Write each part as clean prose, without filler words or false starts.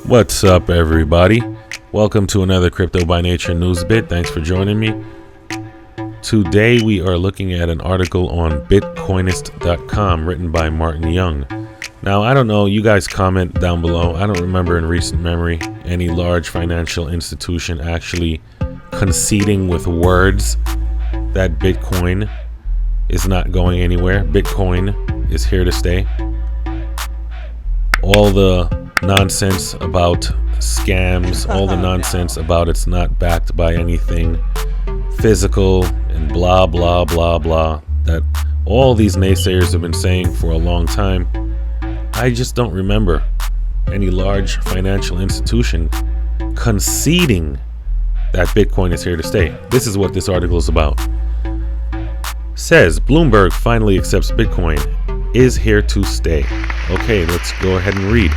What's up, everybody? Welcome to another Crypto by Nature news bit. Thanks for joining me. Today we are looking at an article on Bitcoinist.com written by Martin Young. Now, I don't know, you guys comment down below. I don't remember in recent memory any large financial institution actually conceding with words that Bitcoin is not going anywhere. Bitcoin is here to stay. All the nonsense about scams, all the nonsense about it's not backed by anything physical and blah blah blah blah that all these naysayers have been saying for a long time. I just don't remember any large financial institution conceding that Bitcoin is here to stay. This is what this article is about. Says Bloomberg finally accepts Bitcoin is here to stay. Okay, let's go ahead and read.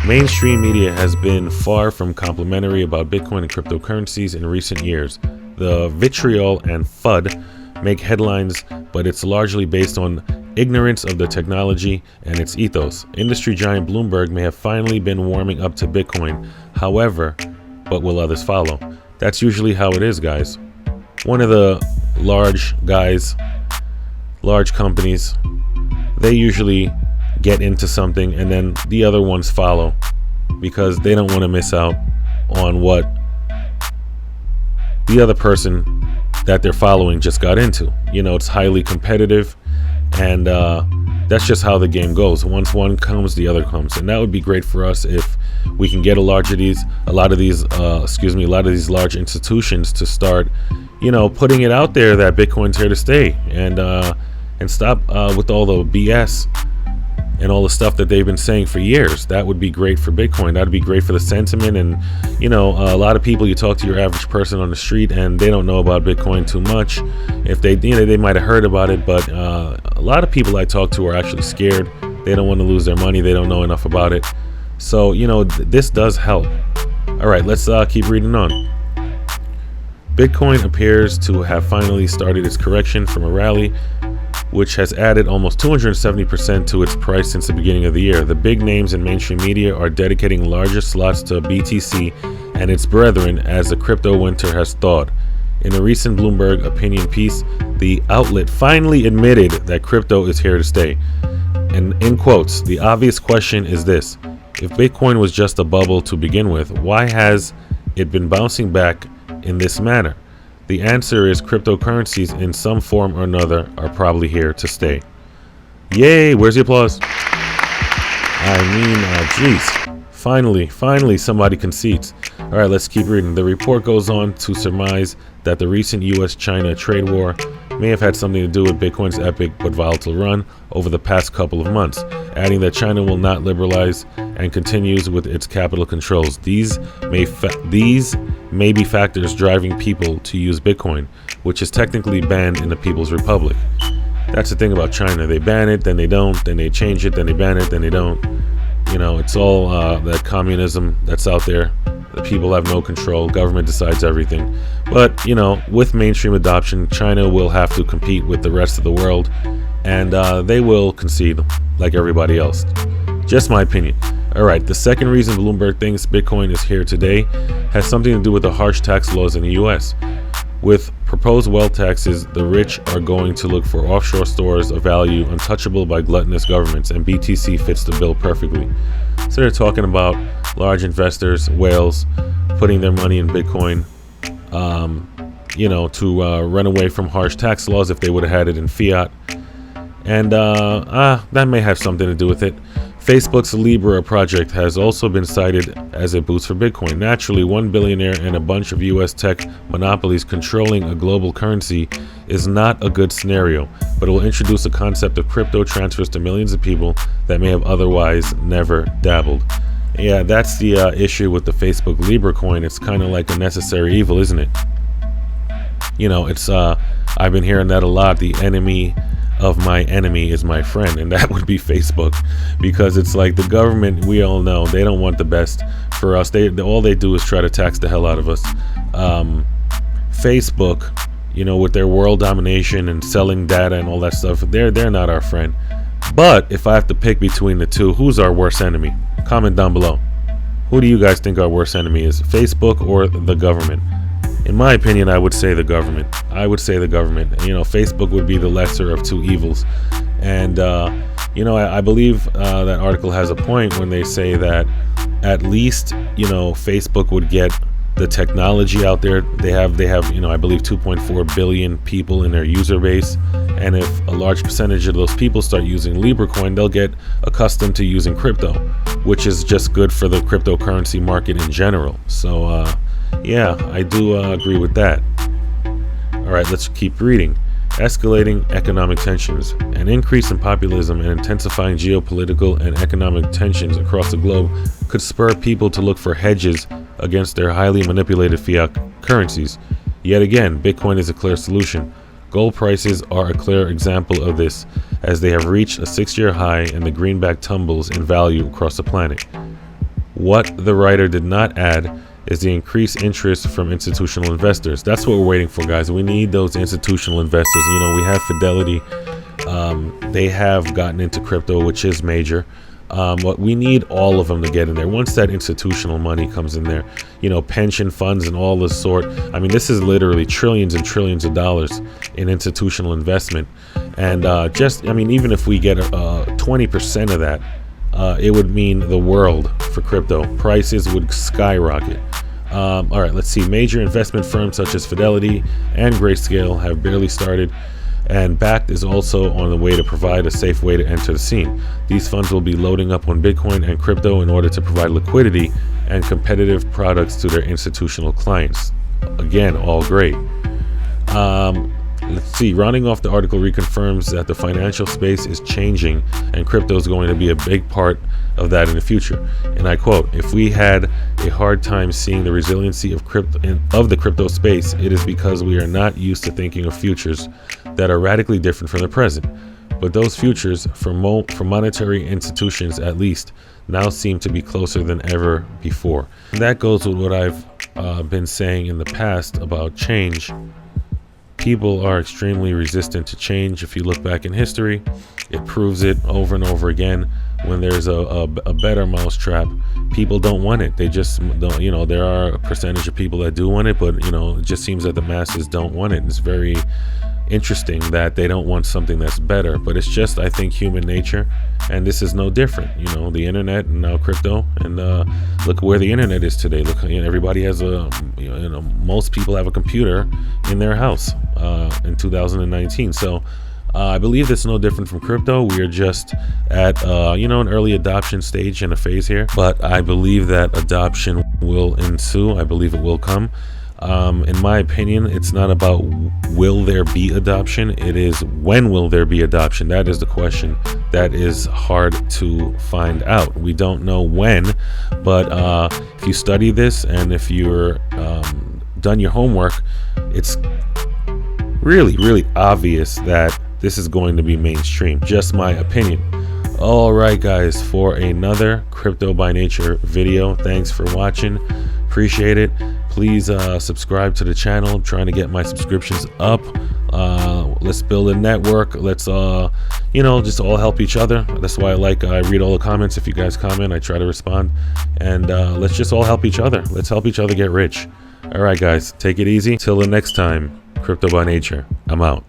Mainstream media has been far from complimentary about Bitcoin and cryptocurrencies in recent years. The vitriol and FUD make headlines, but it's largely based on ignorance of the technology and its ethos. Industry giant Bloomberg may have finally been warming up to Bitcoin, however, but will others follow? That's usually how it is, guys. One of the large guys, large companies, they usually get into something and then the other ones follow because they don't want to miss out on what the other person that they're following just got into. You know, it's highly competitive, and that's just how the game goes. Once one comes, the other comes, and that would be great for us if we can get a lot of these large institutions to start, putting it out there that Bitcoin's here to stay, and stop with all the BS and all the stuff that they've been saying for years. That would be great for Bitcoin. That would be great for the sentiment. And, a lot of people, you talk to your average person on the street and they don't know about Bitcoin too much. If they, they might have heard about it, but a lot of people I talk to are actually scared. They don't want to lose their money. They don't know enough about it. So, this does help. All right, let's keep reading on. Bitcoin appears to have finally started its correction from a rally, which has added almost 270% to its price since the beginning of the year. The big names in mainstream media are dedicating larger slots to BTC and its brethren as the crypto winter has thawed. In a recent Bloomberg opinion piece, the outlet finally admitted that crypto is here to stay. And in quotes, the obvious question is this: if Bitcoin was just a bubble to begin with, why has it been bouncing back in this manner? The answer is cryptocurrencies in some form or another are probably here to stay. Yay, where's the applause? Geez. Finally, somebody concedes. All right, let's keep reading. The report goes on to surmise that the recent US-China trade war may have had something to do with Bitcoin's epic but volatile run over the past couple of months, adding that China will not liberalize and continues with its capital controls. These may be factors driving people to use Bitcoin, which is technically banned in the People's Republic. That's the thing about China. They ban it, then they don't, then they change it, then they ban it, then they don't. It's all that communism that's out there. The people have no control. Government decides everything. But, with mainstream adoption, China will have to compete with the rest of the world, and they will concede like everybody else. Just my opinion. All right, the second reason Bloomberg thinks Bitcoin is here today has something to do with the harsh tax laws in the U.S. With proposed wealth taxes, the rich are going to look for offshore stores of value untouchable by gluttonous governments, and BTC fits the bill perfectly. So they're talking about large investors, whales, putting their money in Bitcoin, to run away from harsh tax laws if they would have had it in fiat. And that may have something to do with it. Facebook's Libra project has also been cited as a boost for Bitcoin. Naturally, one billionaire and a bunch of US tech monopolies controlling a global currency is not a good scenario, but it will introduce a concept of crypto transfers to millions of people that may have otherwise never dabbled. Yeah, that's the issue with the Facebook Libra coin. It's kind of like a necessary evil, isn't it? It's I've been hearing that a lot. The enemy of my enemy is my friend, and that would be Facebook, because it's like the government, we all know they don't want the best for us. All they do is try to tax the hell out of us. Facebook, with their world domination and selling data and all that stuff, they're not our friend. But if I have to pick between the two, who's our worst enemy? Comment down below. Who do you guys think our worst enemy is, Facebook or the government? In my opinion, I would say the government. Facebook would be the lesser of two evils. And, I believe that article has a point when they say that at least, Facebook would get the technology out there. They have, I believe 2.4 billion people in their user base. And if a large percentage of those people start using LibreCoin, they'll get accustomed to using crypto, which is just good for the cryptocurrency market in general. So, yeah, I do agree with that. All right, let's keep reading. Escalating economic tensions. An increase in populism and intensifying geopolitical and economic tensions across the globe could spur people to look for hedges against their highly manipulated fiat currencies. Yet again, Bitcoin is a clear solution. Gold prices are a clear example of this, as they have reached a 6-year high and the greenback tumbles in value across the planet. What the writer did not add is the increased interest from institutional investors. That's what we're waiting for, guys. We need those institutional investors. We have Fidelity. They have gotten into crypto, which is major. But we need all of them to get in there. Once that institutional money comes in there, pension funds and all this sort. I mean, this is literally trillions and trillions of dollars in institutional investment. And even if we get 20% of that, it would mean the world for crypto. Prices would skyrocket. All right, let's see. Major investment firms such as Fidelity and Grayscale have barely started, and Bakkt is also on the way to provide a safe way to enter the scene. These funds will be loading up on Bitcoin and crypto in order to provide liquidity and competitive products to their institutional clients. Again, all great. Let's see. Rounding off the article reconfirms that the financial space is changing and crypto is going to be a big part of that in the future. And I quote, "If we had a hard time seeing the resiliency of the crypto space, it is because we are not used to thinking of futures that are radically different from the present. But those futures, for monetary institutions at least, now seem to be closer than ever before." And that goes with what I've been saying in the past about change. People are extremely resistant to change. If you look back in history, it proves it over and over again. When there's a better mousetrap, people don't want it. They just don't, there are a percentage of people that do want it, but, it just seems that the masses don't want it. It's very interesting that they don't want something that's better, but it's just, I think, human nature. And this is no different, the internet and now crypto. And look where the internet is today. Look, everybody has most people have a computer in their house in 2019. So I believe it's no different from crypto. We are just at, an early adoption stage and a phase here. But I believe that adoption will ensue. I believe it will come. In my opinion, it's not about will there be adoption. It is when will there be adoption. That is the question that is hard to find out. We don't know when, but if you study this and if you're done your homework, it's really, really obvious that this is going to be mainstream. Just my opinion. All right, guys, for another Crypto by Nature video. Thanks for watching. Appreciate it. Please subscribe to the channel. I'm trying to get my subscriptions up. Let's build a network. Let's just all help each other. That's why I read all the comments. If you guys comment, I try to respond. And let's just all help each other. Let's help each other get rich. All right, guys, take it easy. Till the next time, Crypto by Nature. I'm out.